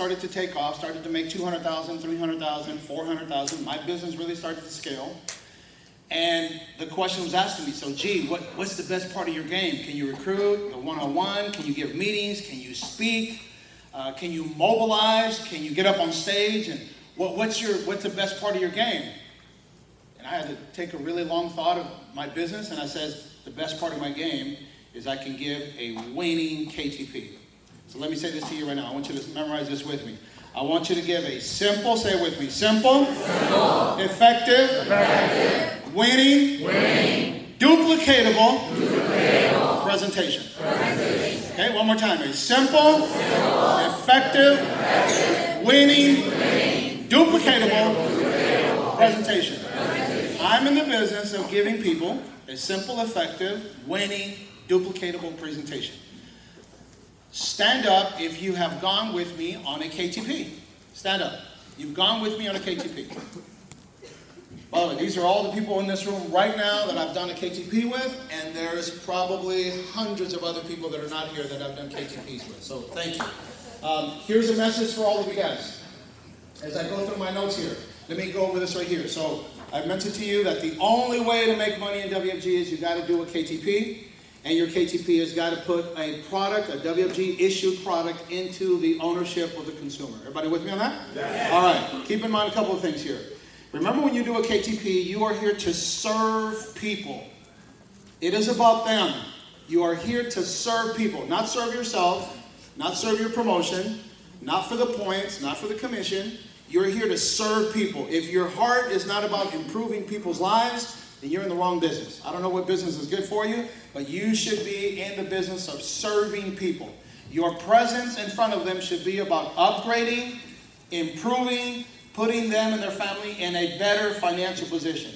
started to take off, started to make 200,000, 300,000, 400,000. My business really started to scale. And the question was asked to me, so gee, what's the best part of your game? Can you recruit, the one-on-one? Can you give meetings? Can you speak? Can you mobilize? Can you get up on stage? And what's the best part of your game? And I had to take a really long thought of my business, and I said, the best part of my game is I can give a winning KTP. So let me say this to you right now. I want you to memorize this with me. I want you to give a simple, say it with me, simple, effective, winning, duplicatable, presentation. Okay, one more time. A simple, effective, winning, duplicatable presentation. I'm in the business of giving people a simple, effective, winning, duplicatable presentation. Stand up if you have gone with me on a KTP. Stand up. You've gone with me on a KTP. By the way, these are all the people in this room right now that I've done a KTP with, and there's probably hundreds of other people that are not here that I've done KTPs with. So thank you. Here's a message for all of you guys. As I go through my notes here, let me go over this right here. So I mentioned to you that the only way to make money in WFG is you got to do a KTP. And your KTP has got to put a product, a WFG issued product, into the ownership of the consumer. Everybody with me on that? Yes. All right. Keep in mind a couple of things here. Remember, when you do a KTP, you are here to serve people. It is about them. You are here to serve people, not serve yourself, not serve your promotion, not for the points, not for the commission. You're here to serve people. If your heart is not about improving people's lives, then you're in the wrong business. I don't know what business is good for you, but you should be in the business of serving people. Your presence in front of them should be about upgrading, improving, putting them and their family in a better financial position.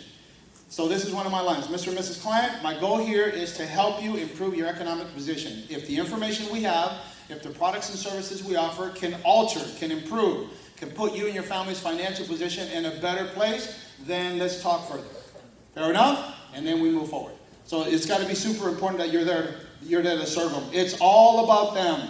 So this is one of my lines. Mr. and Mrs. Client, my goal here is to help you improve your economic position. If the information we have, if the products and services we offer can alter, can improve, can put you and your family's financial position in a better place, then let's talk further. Fair enough? And then we move forward. So it's got to be super important that you're there to serve them. It's all about them.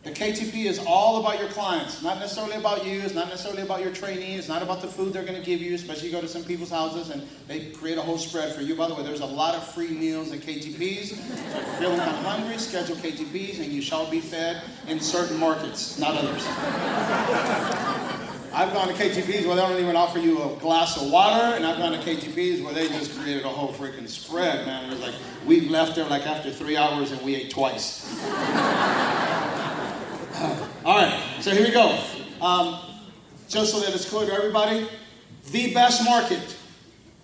The KTP is all about your clients, not necessarily about you. It's not necessarily about your trainee. It's not about the food they're going to give you, especially you go to some people's houses and they create a whole spread for you. By the way, there's a lot of free meals at KTPs. So if you're feeling kind of hungry, schedule KTPs and you shall be fed in certain markets, not others. I've gone to KTPs where they don't even offer you a glass of water, and I've gone to KTPs where they just created a whole freaking spread, man. It was like, we left there like after 3 hours and we ate twice. All right, so here we go. Just so that it's clear to everybody, the best market.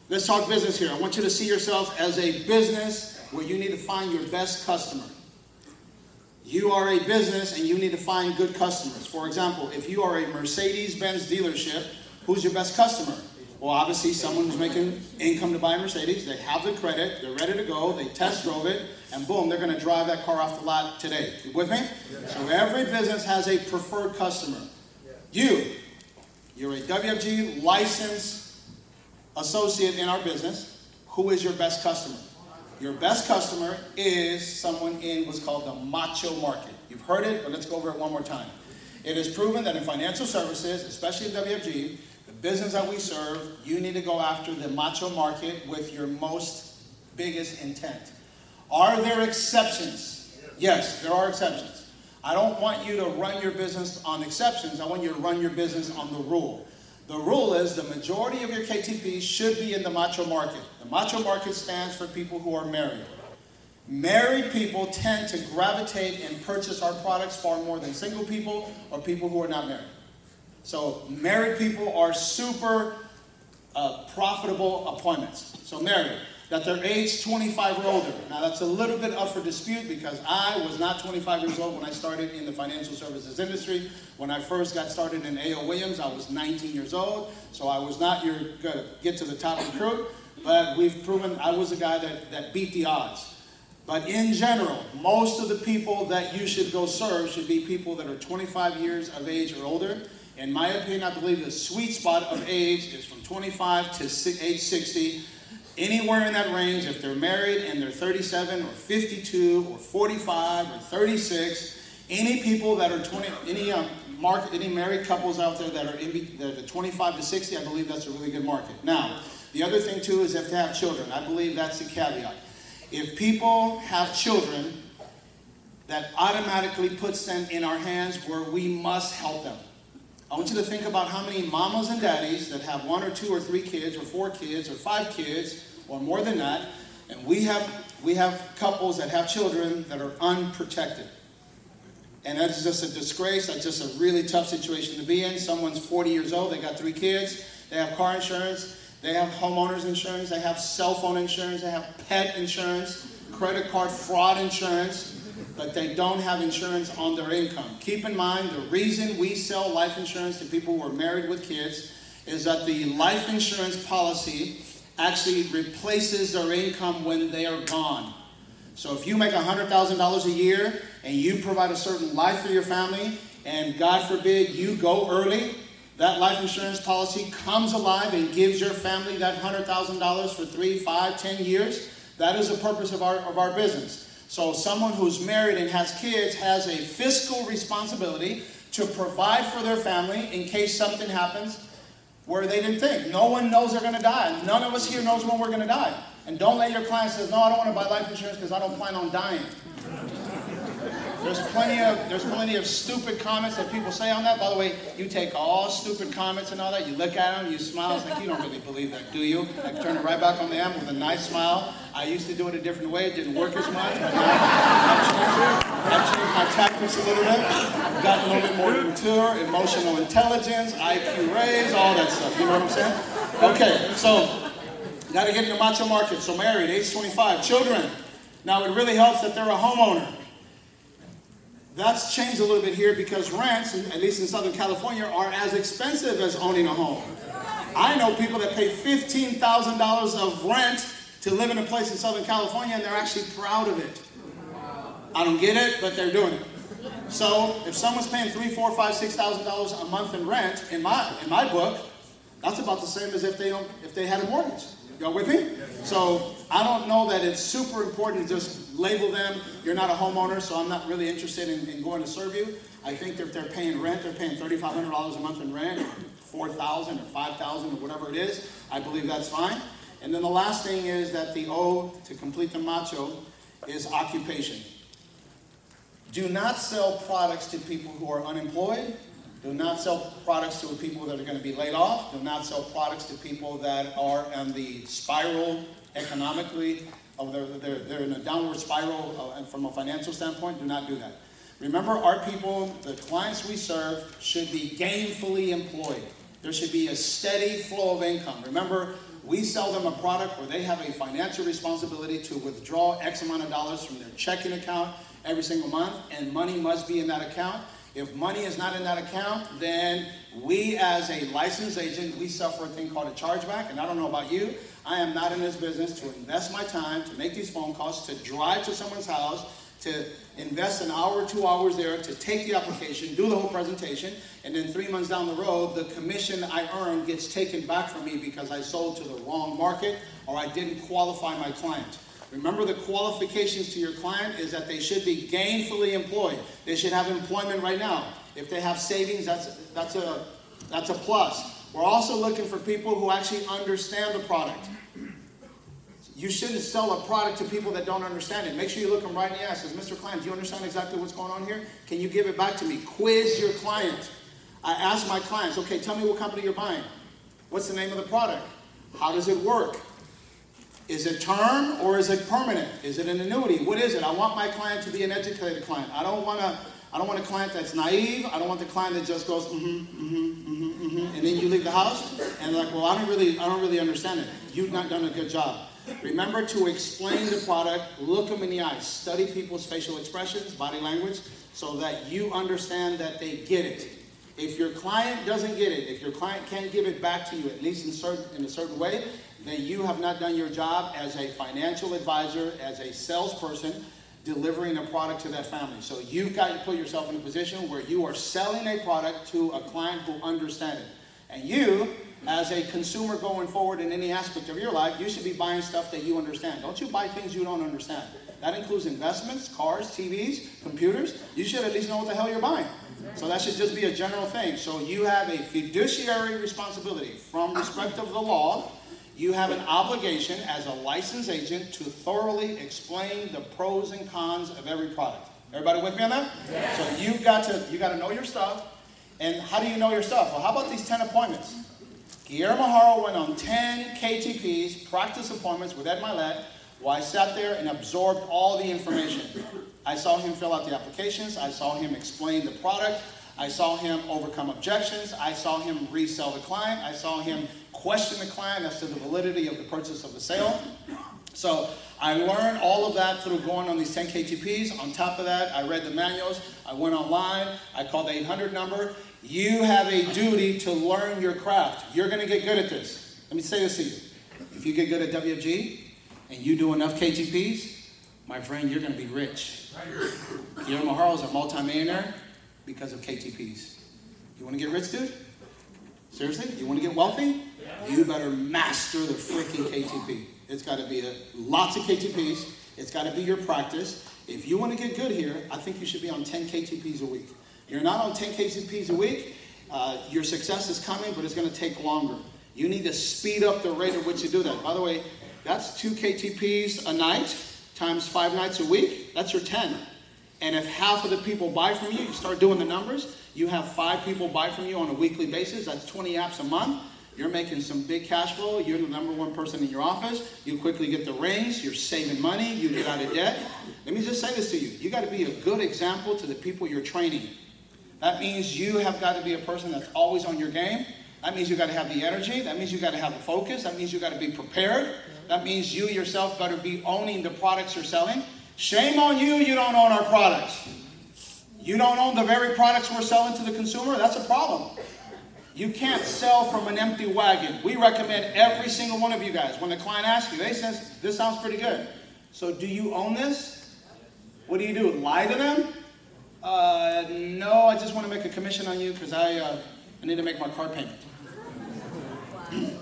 Let's talk business here. I want you to see yourself as a business where you need to find your best customer. You are a business and you need to find good customers. For example, if you are a Mercedes-Benz dealership, who's your best customer? Well, obviously someone who's making income to buy a Mercedes. They have the credit, they're ready to go, they test drove it, and boom, they're going to drive that car off the lot today. You with me? Yeah. So every business has a preferred customer. Yeah. You're a WFG licensed associate in our business. Who is your best customer? Your best customer is someone in what's called the macho market. You've heard it, but let's go over it one more time. It is proven that in financial services, especially in WFG, the business that we serve, you need to go after the macho market with your most biggest intent. Are there exceptions? Yes, there are exceptions. I don't want you to run your business on exceptions. I want you to run your business on the rule. The rule is the majority of your KTPs should be in the macho market. The macho market stands for people who are married. Married people tend to gravitate and purchase our products far more than single people or people who are not married. So married people are super profitable appointments. So married, that they're age 25 or older. Now that's a little bit up for dispute because I was not 25 years old when I started in the financial services industry. When I first got started in A.O. Williams, I was 19 years old. So I was not your get to the top recruit, but we've proven I was a guy that beat the odds. But in general, most of the people that you should go serve should be people that are 25 years of age or older. In my opinion, I believe the sweet spot of age is from 25 to age 60. Anywhere in that range, if they're married and they're 37 or 52 or 45 or 36, any people that are any married couples out there that are the 25 to 60, I believe that's a really good market. Now, the other thing too is if they have children. I believe that's the caveat. If people have children, that automatically puts them in our hands where we must help them. I want you to think about how many mamas and daddies that have 1 or 2 or 3 kids or 4 kids or 5 kids or more than that, and we have couples that have children that are unprotected. And that's just a disgrace. That's just a really tough situation to be in. Someone's 40 years old, they got 3 kids, they have car insurance, they have homeowners insurance, they have cell phone insurance, they have pet insurance, credit card fraud insurance, but they don't have insurance on their income. Keep in mind, the reason we sell life insurance to people who are married with kids is that the life insurance policy actually replaces their income when they are gone. So if you make $100,000 a year and you provide a certain life for your family, and God forbid you go early, that life insurance policy comes alive and gives your family that $100,000 for 3, 5, 10 years. That is the purpose of our business. So someone who's married and has kids has a fiscal responsibility to provide for their family in case something happens where they didn't think. No one knows they're going to die. None of us here knows when we're going to die. And don't let your client say, no, I don't want to buy life insurance because I don't plan on dying. There's plenty of stupid comments that people say on that. By the way, you take all stupid comments and all that, you look at them, you smile, it's like, you don't really believe that, do you? I turn it right back on them with a nice smile. I used to do it a different way, it didn't work as much, but now I've changed my tactics a little bit. I've gotten a little bit more mature, emotional intelligence, IQ raise, all that stuff, you know what I'm saying? Okay, so, got to get in the macho market. So married, age 25, children. Now it really helps that they're a homeowner. That's changed a little bit here because rents, at least in Southern California, are as expensive as owning a home. I know people that pay $15,000 of rent to live in a place in Southern California, and they're actually proud of it. I don't get it, but they're doing it. So if someone's paying $3,000, $4,000, $5,000, $6,000 a month in rent, in my book, that's about the same as if they had a mortgage. Y'all with me? So I don't know that it's super important to just label them. You're not a homeowner, so I'm not really interested in going to serve you. I think that if they're paying rent, they're paying $3,500 a month in rent, or $4,000 or $5,000 or whatever it is. I believe that's fine. And then the last thing is that the O, to complete the macho, is occupation. Do not sell products to people who are unemployed. Do not sell products to people that are going to be laid off. Do not sell products to people that are on the spiral economically. They're in a downward spiral from a financial standpoint. Do not do that. Remember, our people, the clients we serve, should be gainfully employed. There should be a steady flow of income. Remember, we sell them a product where they have a financial responsibility to withdraw X amount of dollars from their checking account every single month, and money must be in that account. If money is not in that account, then we as a licensed agent, we suffer a thing called a chargeback. And I don't know about you, I am not in this business to invest my time, to make these phone calls, to drive to someone's house, to invest an hour or 2 hours there, to take the application, do the whole presentation, and then 3 months down the road, the commission I earned gets taken back from me because I sold to the wrong market or I didn't qualify my client. Remember, the qualifications to your client is that they should be gainfully employed. They should have employment right now. If they have savings, that's a plus. We're also looking for people who actually understand the product. You shouldn't sell a product to people that don't understand it. Make sure you look them right in the eye. Says, Mr. Client, do you understand exactly what's going on here? Can you give it back to me? Quiz your client. I ask my clients, okay, tell me what company you're buying. What's the name of the product? How does it work? Is it term or is it permanent? Is it an annuity? What is it? I want my client to be an educated client. I don't want a client that's naive. I don't want the client that just goes, and then you leave the house and they're like, well, I don't really understand it. You've not done a good job. Remember to explain the product, look them in the eyes, study people's facial expressions, body language, so that you understand that they get it. If your client doesn't get it, if your client can't give it back to you, at least in a certain way, then you have not done your job as a financial advisor, as a salesperson, delivering a product to that family. So you've got to put yourself in a position where you are selling a product to a client who understands it. And you, as a consumer going forward in any aspect of your life, you should be buying stuff that you understand. Don't you buy things you don't understand. That includes investments, cars, TVs, computers. You should at least know what the hell you're buying. So that should just be a general thing. So you have a fiduciary responsibility. From respect of the law, you have an obligation as a licensed agent to thoroughly explain the pros and cons of every product. Everybody with me on that? Yes. So you got to know your stuff. And how do you know your stuff? Well, how about these 10 appointments? Guillermo Haro went on 10 KTPs, practice appointments with Ed Milet, while I sat there and absorbed all the information. I saw him fill out the applications. I saw him explain the product. I saw him overcome objections. I saw him resell the client. I saw him question the client as to the validity of the purchase of the sale. So I learned all of that through going on these 10 KTPs. On top of that, I read the manuals. I went online. I called the 800 number. You have a duty to learn your craft. You're going to get good at this. Let me say this to you. If you get good at WFG and you do enough KTPs, my friend, you're going to be rich. Guillermo Haro is a multimillionaire because of KTPs. You want to get rich, dude? Seriously? You want to get wealthy? You better master the freaking KTP. It's got to be lots of KTPs. It's got to be your practice. If you want to get good here, I think you should be on 10 KTPs a week. You're not on 10 KTPs a week, your success is coming, but it's going to take longer. You need to speed up the rate at which you do that. By the way, that's 2 KTPs a night times 5 nights a week. That's your 10. And if half of the people buy from you, you start doing the numbers, you have 5 people buy from you on a weekly basis. That's 20 apps a month. You're making some big cash flow. You're the number 1 person in your office. You quickly get the rings. You're saving money. You get out of debt. Let me just say this to you. You got to be a good example to the people you're training. That means you have got to be a person that's always on your game. That means you got to have the energy. That means you got to have the focus. That means you got to be prepared. That means you yourself better be owning the products you're selling. Shame on you, you don't own our products. You don't own the very products we're selling to the consumer. That's a problem. You can't sell from an empty wagon. We recommend every single one of you guys, when the client asks you, hey, says, this sounds pretty good. So do you own this? What do? Lie to them? No, I just want to make a commission on you because I need to make my car payment.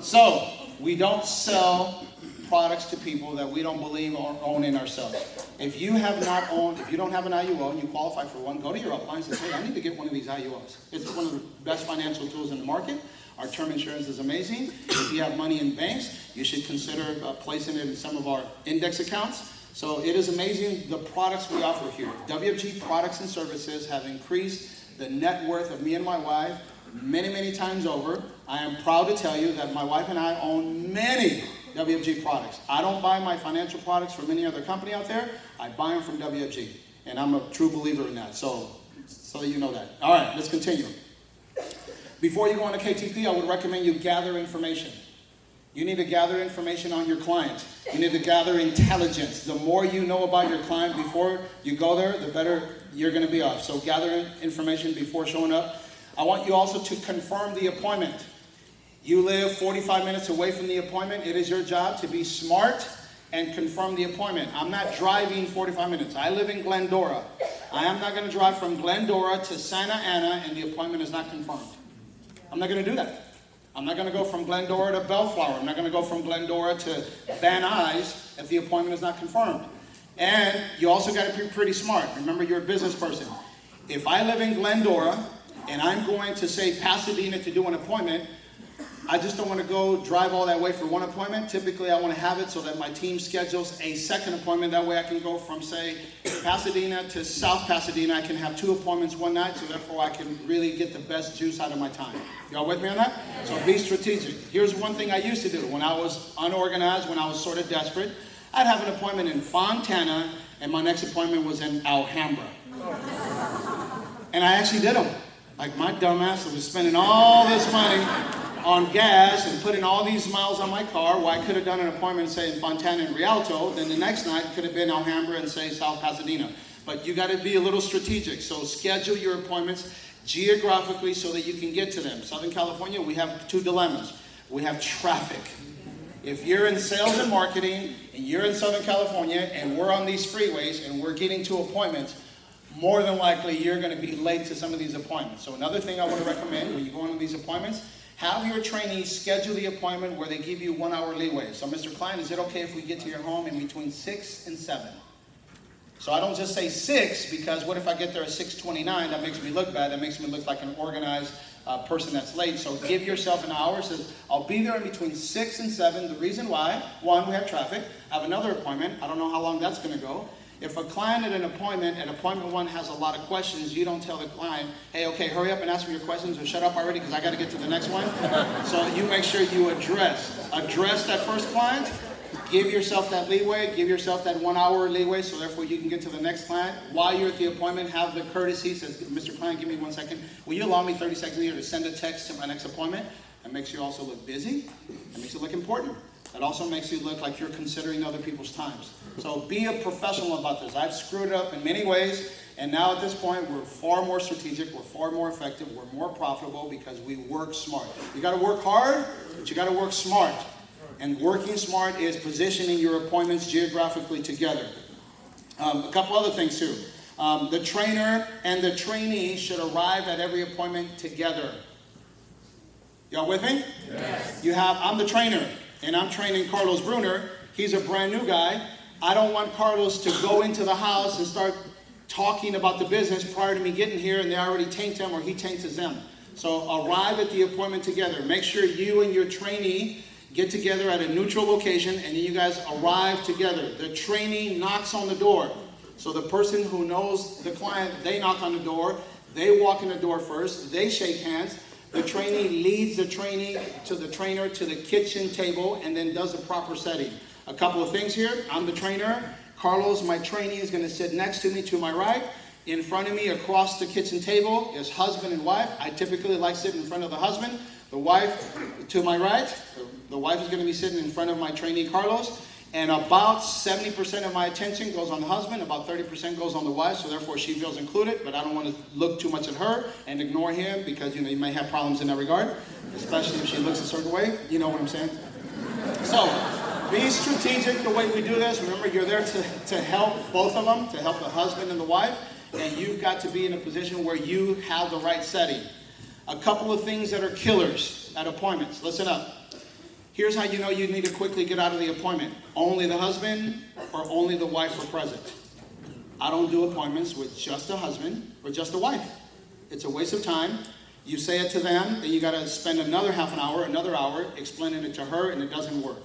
So we don't sell products to people that we don't believe or own in ourselves. If you don't have an IUO and you qualify for one, go to your upline and say, hey, I need to get one of these IUOs. It's one of the best financial tools in the market. Our term insurance is amazing. If you have money in banks, you should consider placing it in some of our index accounts. So it is amazing the products we offer here. WFG products and services have increased the net worth of me and my wife many, many times over. I am proud to tell you that my wife and I own many WFG products. I don't buy my financial products from any other company out there. I buy them from WFG. And I'm a true believer in that. So you know that. All right, let's continue. Before you go on a KTP, I would recommend you gather information. You need to gather information on your client. You need to gather intelligence. The more you know about your client before you go there, the better you're going to be off. So gather information before showing up. I want you also to confirm the appointment. You live 45 minutes away from the appointment. It is your job to be smart and confirm the appointment. I'm not driving 45 minutes. I live in Glendora. I am not going to drive from Glendora to Santa Ana and the appointment is not confirmed. I'm not going to do that. I'm not going to go from Glendora to Bellflower. I'm not going to go from Glendora to Van Nuys if the appointment is not confirmed. And you also got to be pretty smart. Remember, you're a business person. If I live in Glendora and I'm going to, say, Pasadena to do an appointment, I just don't want to go drive all that way for one appointment. Typically, I want to have it so that my team schedules a second appointment. That way I can go from, say, Pasadena to South Pasadena. I can have 2 appointments one night, so therefore I can really get the best juice out of my time. Y'all with me on that? So be strategic. Here's one thing I used to do when I was unorganized, when I was sort of desperate. I'd have an appointment in Fontana, and my next appointment was in Alhambra. And I actually did them. Like my dumbass was spending all this money on gas and putting all these miles on my car, where I could have done an appointment, say, in Fontana and Rialto, then the next night could have been Alhambra and, say, South Pasadena. But you got to be a little strategic. So schedule your appointments geographically so that you can get to them. Southern California, we have 2 dilemmas. We have traffic. If you're in sales and marketing and you're in Southern California and we're on these freeways and we're getting to appointments, more than likely you're going to be late to some of these appointments. So another thing I want to recommend when you go on these appointments, have your trainees schedule the appointment where they give you 1 hour leeway. So, Mr. Klein, is it okay if we get to your home in between 6 and 7? So I don't just say 6, because what if I get there at 6:29? That makes me look bad. That makes me look like an organized person that's late. So give yourself an hour. Says, I'll be there in between 6 and 7. The reason why, one, we have traffic. I have another appointment. I don't know how long that's going to go. If a client at an appointment, at appointment 1 has a lot of questions, you don't tell the client, hey, okay, hurry up and ask me your questions, or shut up already because I got to get to the next one. So you make sure you address that first client. Give yourself that leeway. Give yourself that 1 hour leeway, so therefore you can get to the next client. While you're at the appointment, have the courtesy. Says, Mr. Client, give me 1 second. Will you allow me 30 seconds here to send a text to my next appointment? That makes you also look busy. That makes you look important. That also makes you look like you're considering other people's times. So be a professional about this. I've screwed up in many ways, and now at this point, we're far more strategic, we're far more effective, we're more profitable because we work smart. You got to work hard, but you got to work smart. And working smart is positioning your appointments geographically together. A couple other things too. The trainer and the trainee should arrive at every appointment together. Y'all with me? Yes. I'm the trainer, and I'm training Carlos Bruner. He's a brand new guy. I don't want Carlos to go into the house and start talking about the business prior to me getting here, and they already taint him or he taints them. So arrive at the appointment together. Make sure you and your trainee get together at a neutral location, and then you guys arrive together. The trainee knocks on the door. So the person who knows the client, they knock on the door. They walk in the door first. They shake hands. The trainee leads the trainee to the trainer to the kitchen table and then does the proper setting. A couple of things here. I'm the trainer. Carlos, my trainee, is going to sit next to me to my right. In front of me across the kitchen table is husband and wife. I typically like sitting in front of the husband. The wife to my right. The wife is going to be sitting in front of my trainee, Carlos. And about 70% of my attention goes on the husband. About 30% goes on the wife. So therefore she feels included. But I don't want to look too much at her and ignore him because, you may have problems in that regard. Especially if she looks a certain way. You know what I'm saying? So be strategic the way we do this. Remember, you're there to help both of them. To help the husband and the wife. And you've got to be in a position where you have the right setting. A couple of things that are killers at appointments. Listen up. Here's how you know you need to quickly get out of the appointment. Only the husband or only the wife are present. I don't do appointments with just a husband or just a wife. It's a waste of time. You say it to them, then you got to spend another half an hour, another hour explaining it to her, and it doesn't work.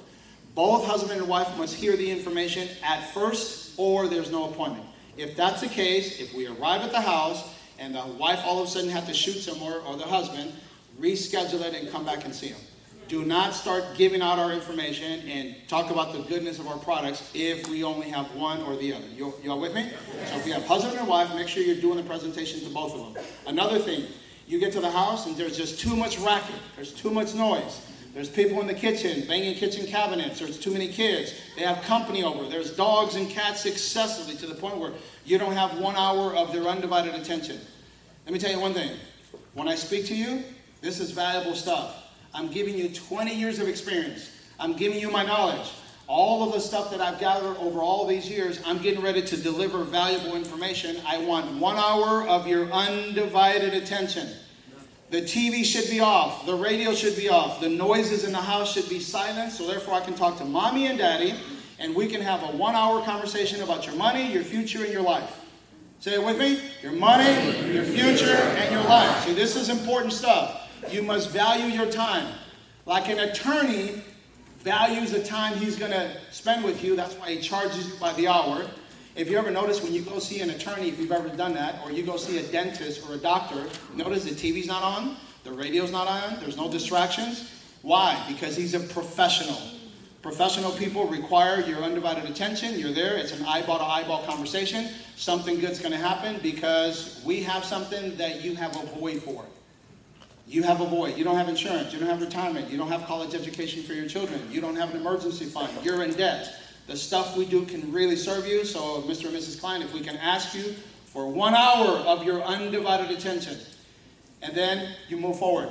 Both husband and wife must hear the information at first, or there's no appointment. If that's the case, if we arrive at the house and the wife all of a sudden has to shoot somewhere, or the husband, reschedule it and come back and see him. Do not start giving out our information and talk about the goodness of our products if we only have one or the other. Y'all with me? So if you have husband and wife, make sure you're doing the presentation to both of them. Another thing, you get to the house and there's just too much racket. There's too much noise. There's people in the kitchen banging kitchen cabinets. There's too many kids. They have company over. There's dogs and cats excessively to the point where you don't have 1 hour of their undivided attention. Let me tell you one thing. When I speak to you, this is valuable stuff. I'm giving you 20 years of experience. I'm giving you my knowledge. All of the stuff that I've gathered over all these years, I'm getting ready to deliver valuable information. I want 1 hour of your undivided attention. The TV should be off. The radio should be off. The noises in the house should be silent, so therefore I can talk to mommy and daddy, and we can have a 1 hour conversation about your money, your future, and your life. Say it with me. Your money, your future, and your life. See, this is important stuff. You must value your time. Like an attorney values the time he's going to spend with you. That's why he charges you by the hour. If you ever notice when you go see an attorney, if you've ever done that, or you go see a dentist or a doctor, notice the TV's not on, the radio's not on, there's no distractions. Why? Because he's a professional. Professional people require your undivided attention. You're there. It's an eyeball-to-eyeball conversation. Something good's going to happen because we have something that you have a void for. You have a void. You don't have insurance. You don't have retirement. You don't have college education for your children. You don't have an emergency fund. You're in debt. The stuff we do can really serve you. So, Mr. and Mrs. Klein, if we can ask you for 1 hour of your undivided attention, and then you move forward.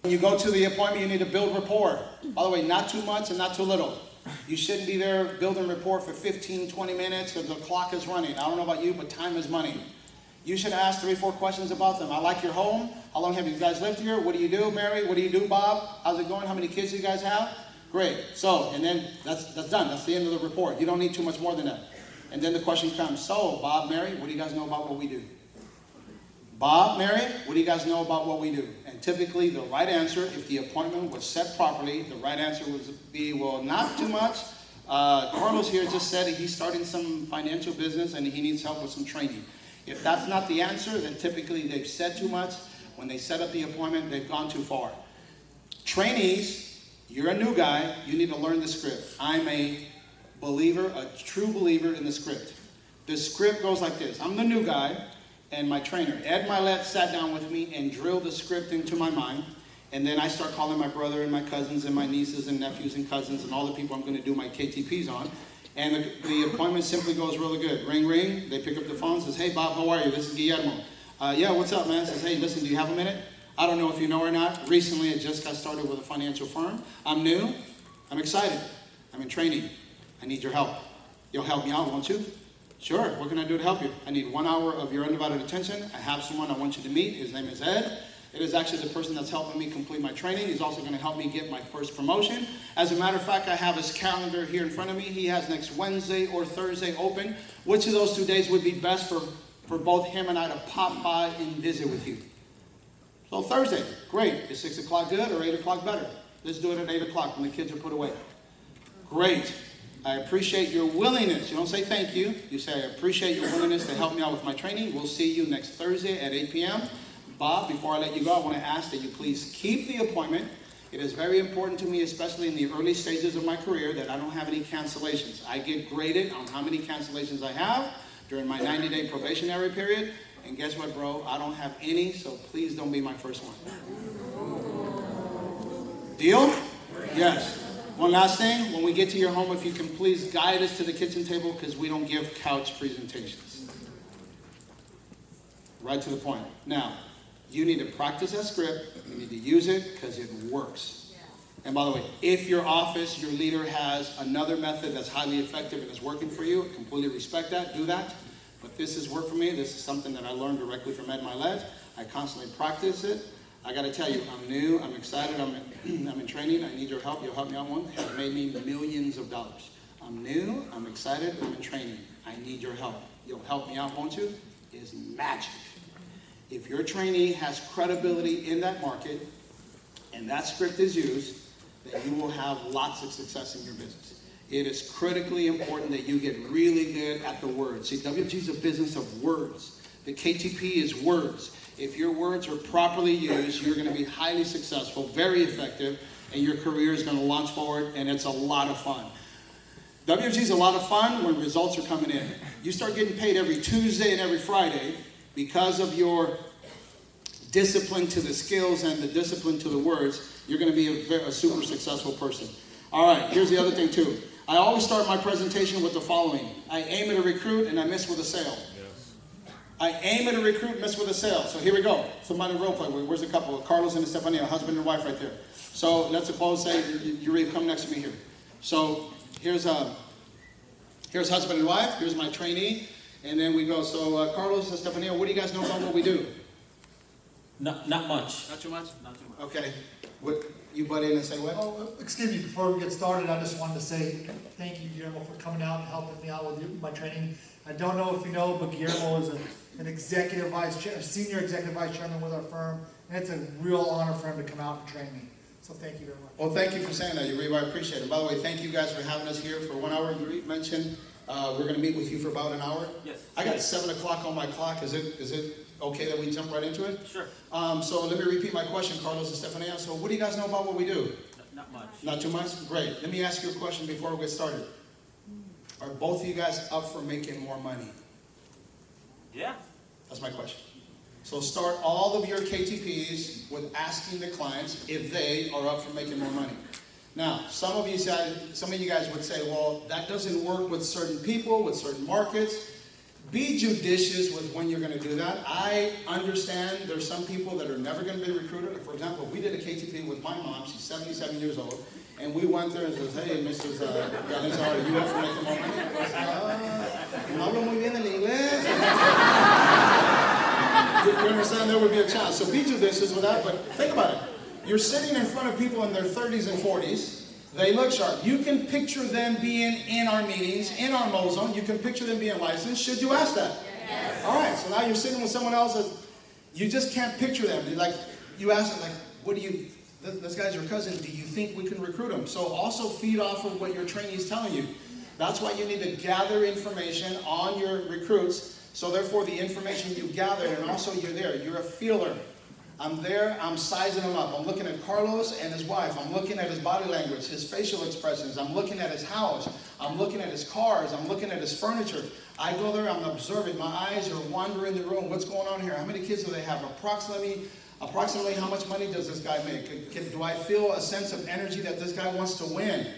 When you go to the appointment, you need to build rapport. By the way, not too much and not too little. You shouldn't be there building rapport for 15, 20 minutes because the clock is running. I don't know about you, but time is money. You should ask 3 or 4 questions about them. I like your home. How long have you guys lived here? What do you do, Mary? What do you do, Bob? How's it going? How many kids do you guys have? Great. So, and then that's done. That's the end of the report. You don't need too much more than that. And then the question comes, so Bob, Mary, what do you guys know about what we do? Bob, Mary, what do you guys know about what we do? And typically the right answer, if the appointment was set properly, the right answer would be, well, not too much. Carlos here just said he's starting some financial business and he needs help with some training. If that's not the answer, then typically they've said too much. When they set up the appointment, they've gone too far. Trainees, you're a new guy, you need to learn the script. I'm a believer, a true believer in the script. The script goes like this. I'm the new guy, and my trainer, Ed Milet, sat down with me and drilled the script into my mind. And then I start calling my brother and my cousins and my nieces and nephews and cousins and all the people I'm going to do my KTPs on. And the appointment simply goes really good. Ring, ring. They pick up the phone and says, hey, Bob, how are you? This is Guillermo. Yeah, what's up, man? Says, hey, listen, do you have a minute? I don't know if you know or not. Recently, I just got started with a financial firm. I'm new. I'm excited. I'm in training. I need your help. You'll help me out, won't you? Sure. What can I do to help you? I need 1 hour of your undivided attention. I have someone I want you to meet. His name is Ed. It is actually the person that's helping me complete my training. He's also going to help me get my first promotion. As a matter of fact, I have his calendar here in front of me. He has next Wednesday or Thursday open. Which of those 2 days would be best for both him and I to pop by and visit with you? So Thursday, great. Is 6 o'clock good or 8 o'clock better? Let's do it at 8 o'clock when the kids are put away. Great. I appreciate your willingness. You don't say thank you. You say I appreciate your willingness to help me out with my training. We'll see you next Thursday at 8 p.m. Bob, before I let you go, I want to ask that you please keep the appointment. It is very important to me, especially in the early stages of my career, that I don't have any cancellations. I get graded on how many cancellations I have during my 90-day probationary period. And guess what, bro? I don't have any, so please don't be my first one. Deal? Yes. One last thing, when we get to your home, if you can please guide us to the kitchen table because we don't give couch presentations. Right to the point. Now, you need to practice that script. You need to use it because it works. And by the way, if your office, your leader has another method that's highly effective and is working for you, I completely respect that. Do that. But this has worked for me. This is something that I learned directly from Ed Milet. I constantly practice it. I got to tell you, I'm new, I'm excited, I'm in training, I need your help, you'll help me out one. It has made me millions of dollars. I'm new, I'm excited, I'm in training. I need your help. You'll help me out, won't you? Is magic. If your trainee has credibility in that market, and that script is used, then you will have lots of success in your business. It is critically important that you get really good at the words. See, WG is a business of words. The KTP is words. If your words are properly used, you're going to be highly successful, very effective, and your career is going to launch forward, and it's a lot of fun. WG is a lot of fun when results are coming in. You start getting paid every Tuesday and every Friday because of your discipline to the skills and the discipline to the words. You're going to be a super successful person. All right, here's the other thing too. I always start my presentation with the following. I aim at a recruit and I miss with a sale. I aim at a recruit, miss with a sale. So here we go. Somebody role play. Where's the couple? Carlos and Estefania, husband and wife right there. So let's suppose, say, you come next to me here. So here's husband and wife. Here's my trainee. And then we go, so Carlos and Estefania, what do you guys know about what we do? Not much. Not too much? Not too much. Okay. What, you butt in and say what? Oh, excuse me, before we get started, I just wanted to say thank you, Guillermo, for coming out and helping me out with my training. I don't know if you know, but Guillermo is an executive vice chair, a senior executive vice chairman with our firm, and it's a real honor for him to come out and train me. So thank you very much. Well, thank you for saying that, Yuriv. I appreciate it. By the way, thank you guys for having us here for 1 hour. Yuriv mentioned we're going to meet with you for about an hour. Yes. I got 7 o'clock on my clock. Is it okay that we jump right into it? Sure. So let me repeat my question, Carlos and Stefania. So what do you guys know about what we do? Not much. Not too much? Great. Let me ask you a question before we get started. Are both of you guys up for making more money? Yeah. That's my question. So start all of your KTPs with asking the clients if they are up for making more money. Now, some of you guys would say, well, that doesn't work with certain people, with certain markets. Be judicious with when you're going to do that. I understand there's some people that are never going to be recruited. For example, we did a KTP with my mom. She's 77 years old. And we went there and said, hey, Mrs. Galiza, are you up for making more money? No hablo muy bien el inglés. You understand? There would be a chance. So be judicious with that. But think about it. You're sitting in front of people in their 30s and 40s, They look sharp. You can picture them being in our meetings, in our zone. You can picture them being licensed. Should you ask that? Yes. All right, so now you're sitting with someone else that you just can't picture them. Like, you ask them, like, what do you, this guy's your cousin, do you think we can recruit him? So also feed off of what your trainee is telling you. That's why you need to gather information on your recruits. So therefore, the information you gather, and also you're there. You're a feeler. I'm there, I'm sizing him up. I'm looking at Carlos and his wife. I'm looking at his body language, his facial expressions. I'm looking at his house. I'm looking at his cars. I'm looking at his furniture. I go there, I'm observing. My eyes are wandering the room. What's going on here? How many kids do they have? Approximately how much money does this guy make? Do I feel a sense of energy that this guy wants to win?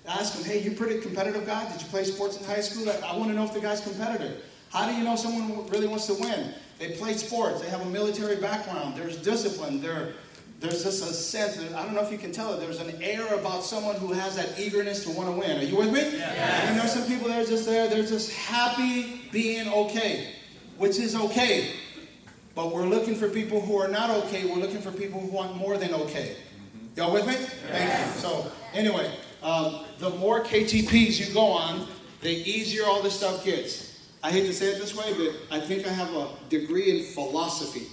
Ask him, hey, you pretty competitive guy? Did you play sports in high school? I want to know if the guy's competitive. How do you know someone really wants to win? They play sports. They have a military background. There's discipline. There's just a sense. I don't know if you can tell it. There's an air about someone who has that eagerness to want to win. Are you with me? Yeah. And there's some people that are just there. They're just happy being okay, which is okay. But we're looking for people who are not okay. We're looking for people who want more than okay. Y'all with me? Thank you. So anyway, the more KTPs you go on, the easier all this stuff gets. I hate to say it this way, but I think I have a degree in philosophy.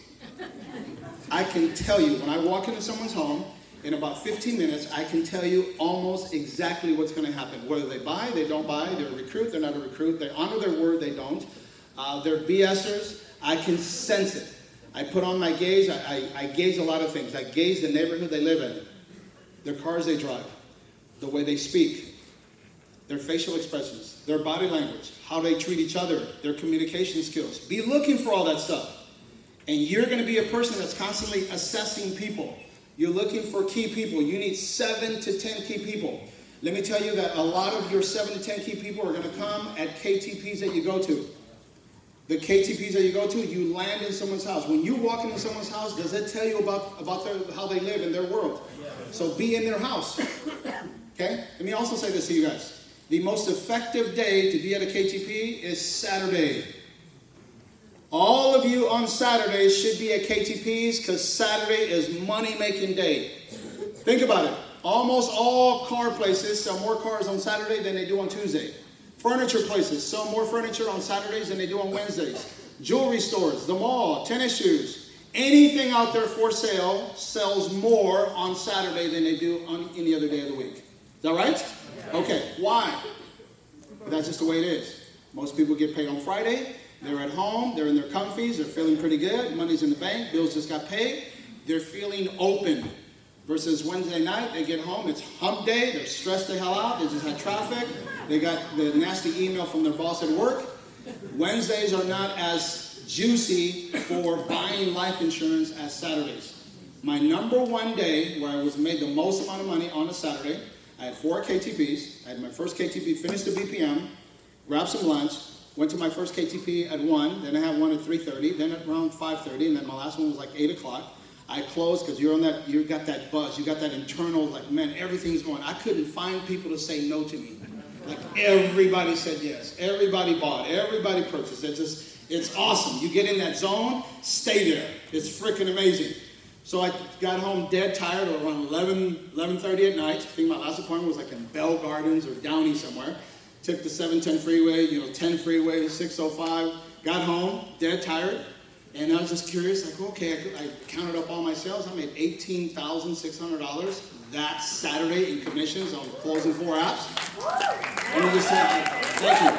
I can tell you, when I walk into someone's home, in about 15 minutes, I can tell you almost exactly what's going to happen. Whether they buy, they don't buy, they're a recruit, they're not a recruit, they honor their word, they don't. They're BSers. I can sense it. I put on my gaze. I gaze a lot of things. I gaze the neighborhood they live in, their cars they drive, the way they speak, their facial expressions, their body language, how they treat each other, their communication skills. Be looking for all that stuff. And you're going to be a person that's constantly assessing people. You're looking for key people. You need 7 to 10 key people. Let me tell you that a lot of your 7 to 10 key people are going to come at KTPs that you go to. The KTPs that you go to, you land in someone's house. When you walk into someone's house, does it tell you about how they live in their world? So be in their house. Okay? Let me also say this to you guys. The most effective day to be at a KTP is Saturday. All of you on Saturdays should be at KTPs because Saturday is money-making day. Think about it. Almost all car places sell more cars on Saturday than they do on Tuesday. Furniture places sell more furniture on Saturdays than they do on Wednesdays. Jewelry stores, the mall, tennis shoes, anything out there for sale sells more on Saturday than they do on any other day of the week. Is that right? Okay, why? That's just the way it is. Most people get paid on Friday. They're at home. They're in their comfies. They're feeling pretty good. Money's in the bank. Bills just got paid. They're feeling open. Versus Wednesday night, they get home. It's hump day. They're stressed the hell out. They just had traffic. They got the nasty email from their boss at work. Wednesdays are not as juicy for buying life insurance as Saturdays. My number one day where I was made the most amount of money on a Saturday, I had 4 KTPs. I had my first KTP, finished the BPM, grabbed some lunch, went to my first KTP at 1, then I had one at 3:30, then at around 5:30, and then my last one was like 8 o'clock. I closed because you got that buzz, you got that internal, like, man, everything's going. I couldn't find people to say no to me. Like, everybody said yes. Everybody bought. Everybody purchased. It's awesome. You get in that zone, stay there. It's freaking amazing. So I got home dead tired around 11:30 at night. I think my last appointment was like in Bell Gardens or Downey somewhere. Took the 710 freeway, 10 freeway, 605. Got home, dead tired. And I was just curious, like, okay, I counted up all my sales. I made $18,600 that Saturday in commissions on closing 4 apps. And you just said, thank you.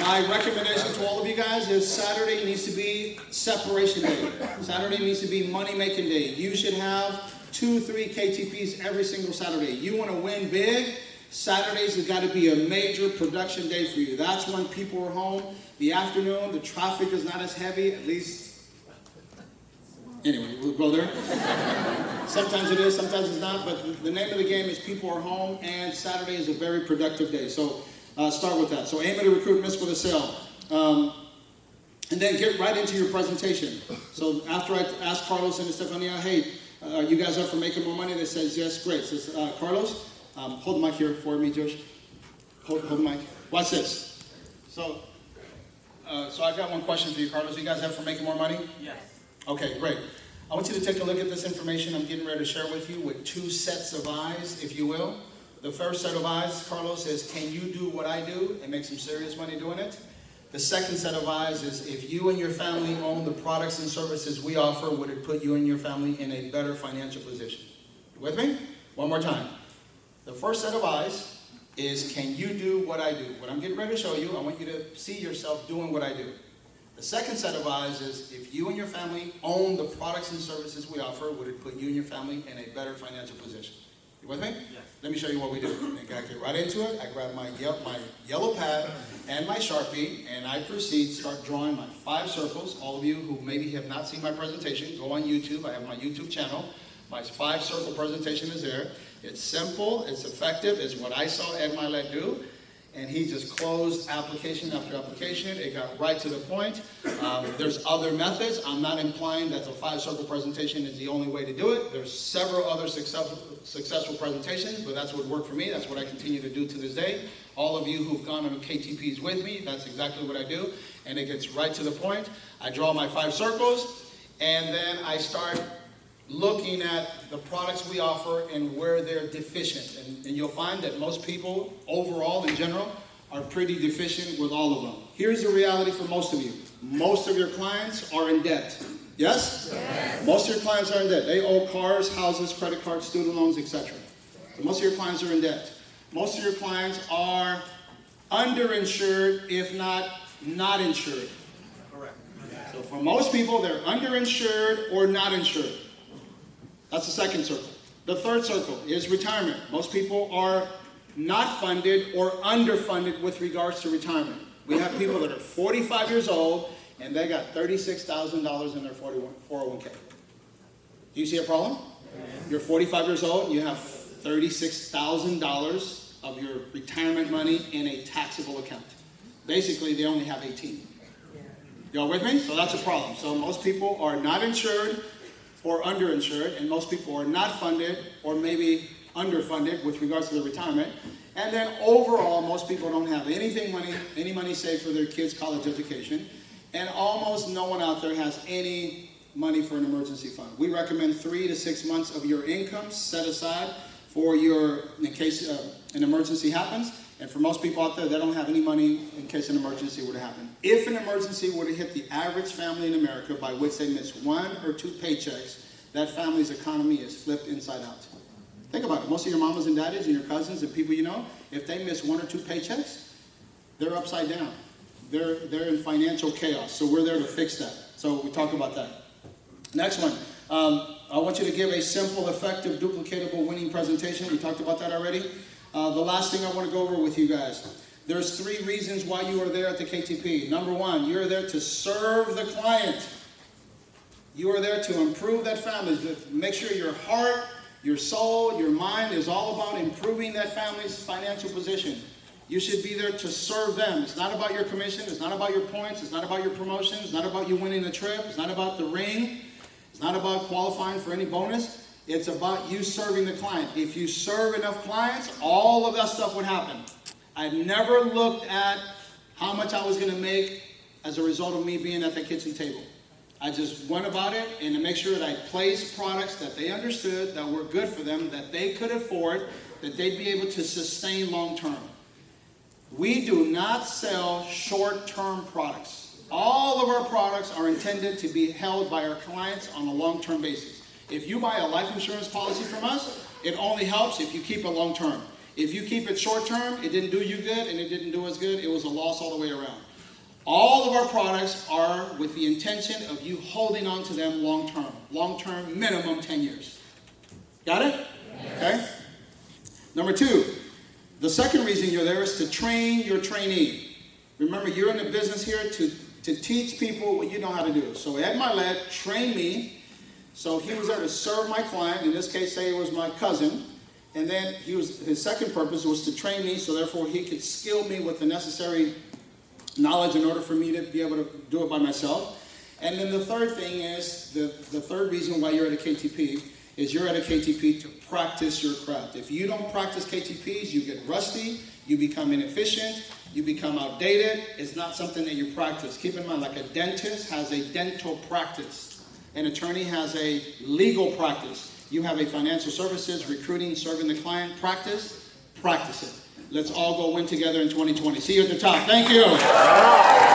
My recommendation to all of you guys is Saturday needs to be separation day. Saturday needs to be money-making day. You should have 2-3 KTPs every single Saturday. You want to win big? Saturdays has got to be a major production day for you. That's when people are home. The afternoon, the traffic is not as heavy, at least. Anyway, we'll go there. Sometimes it is, sometimes it's not, but the name of the game is people are home, and Saturday is a very productive day. So start with that. So aim at a recruit, miss with a sale. And then get right into your presentation. So after I asked Carlos and Estefania, hey, are you guys up for making more money? They says, yes, great. Says, Carlos, hold the mic here for me, Josh. Hold the mic. Watch this. So I got one question for you, Carlos. You guys up for making more money? Yes. Okay, great. I want you to take a look at this information I'm getting ready to share with you with two sets of eyes, if you will. The first set of eyes, Carlos, is can you do what I do and make some serious money doing it? The second set of eyes is if you and your family own the products and services we offer, would it put you and your family in a better financial position? You with me? One more time. The first set of eyes is can you do what I do? What I'm getting ready to show you, I want you to see yourself doing what I do. The second set of eyes is if you and your family own the products and services we offer, would it put you and your family in a better financial position? You with me? Yes. Let me show you what we do. And I get right into it. I grab my yellow pad and my Sharpie, and I proceed to start drawing my 5 circles. All of you who maybe have not seen my presentation, go on YouTube. I have my YouTube channel. My 5-circle presentation is there. It's simple, it's effective, it's what I saw Ed Milet do. And he just closed application after application. It got right to the point. There's other methods. I'm not implying that the 5-circle presentation is the only way to do it. There's several other successful presentations, but that's what worked for me. That's what I continue to do to this day. All of you who've gone on KTPs with me, that's exactly what I do. And it gets right to the point. I draw my 5 circles, and then I start looking at the products we offer and where they're deficient. And you'll find that most people, overall, in general, are pretty deficient with all of them. Here's the reality for most of you. Most of your clients are in debt. Yes? Yes. Most of your clients are in debt. They owe cars, houses, credit cards, student loans, etc. So most of your clients are in debt. Most of your clients are underinsured, if not insured. Correct. So for most people, they're underinsured or not insured. That's the second circle. The third circle is retirement. Most people are not funded or underfunded with regards to retirement. We have people that are 45 years old and they got $36,000 in their 401k. Do you see a problem? You're 45 years old and you have $36,000 of your retirement money in a taxable account. Basically, they only have 18. Y'all with me? So that's a problem. So most people are not insured or underinsured, and most people are not funded or maybe underfunded with regards to their retirement. And then overall, most people don't have any money saved for their kids' college education, and almost no one out there has any money for an emergency fund. We recommend 3 to 6 months of your income set aside for in case an emergency happens. And for most people out there, they don't have any money in case an emergency were to happen. If an emergency were to hit the average family in America by which they miss 1 or 2 paychecks, that family's economy is flipped inside out. Think about it. Most of your mamas and daddies and your cousins and people you know, if they miss 1 or 2 paychecks, they're upside down. They're in financial chaos. So we're there to fix that. So we talk about that. Next one. I want you to give a simple, effective, duplicatable winning presentation. We talked about that already. The last thing I want to go over with you guys. There's 3 reasons why you are there at the KTP. Number 1, you're there to serve the client. You are there to improve that family, to make sure your heart, your soul, your mind is all about improving that family's financial position. You should be there to serve them. It's not about your commission. It's not about your points. It's not about your promotion. It's not about you winning a trip. It's not about the ring. It's not about qualifying for any bonus. It's about you serving the client. If you serve enough clients, all of that stuff would happen. I never looked at how much I was going to make as a result of me being at the kitchen table. I just went about it and to make sure that I placed products that they understood, that were good for them, that they could afford, that they'd be able to sustain long term. We do not sell short-term products. All of our products are intended to be held by our clients on a long-term basis. If you buy a life insurance policy from us, it only helps if you keep it long-term. If you keep it short-term, it didn't do you good and it didn't do us good. It was a loss all the way around. All of our products are with the intention of you holding on to them long-term. Long-term, minimum 10 years. Got it? Yes. Okay? Number 2, the second reason you're there is to train your trainee. Remember, you're in the business here to teach people what you know how to do. So Ed Milet trained me. So he was there to serve my client. In this case, say it was my cousin. And then his second purpose was to train me, so therefore he could skill me with the necessary knowledge in order for me to be able to do it by myself. And then the third thing is, the third reason why you're at a KTP is you're at a KTP to practice your craft. If you don't practice KTPs, you get rusty, you become inefficient, you become outdated. It's not something that you practice. Keep in mind, like a dentist has a dental practice. An attorney has a legal practice. You have a financial services, recruiting, serving the client practice. Practice it. Let's all go win together in 2020. See you at the top. Thank you.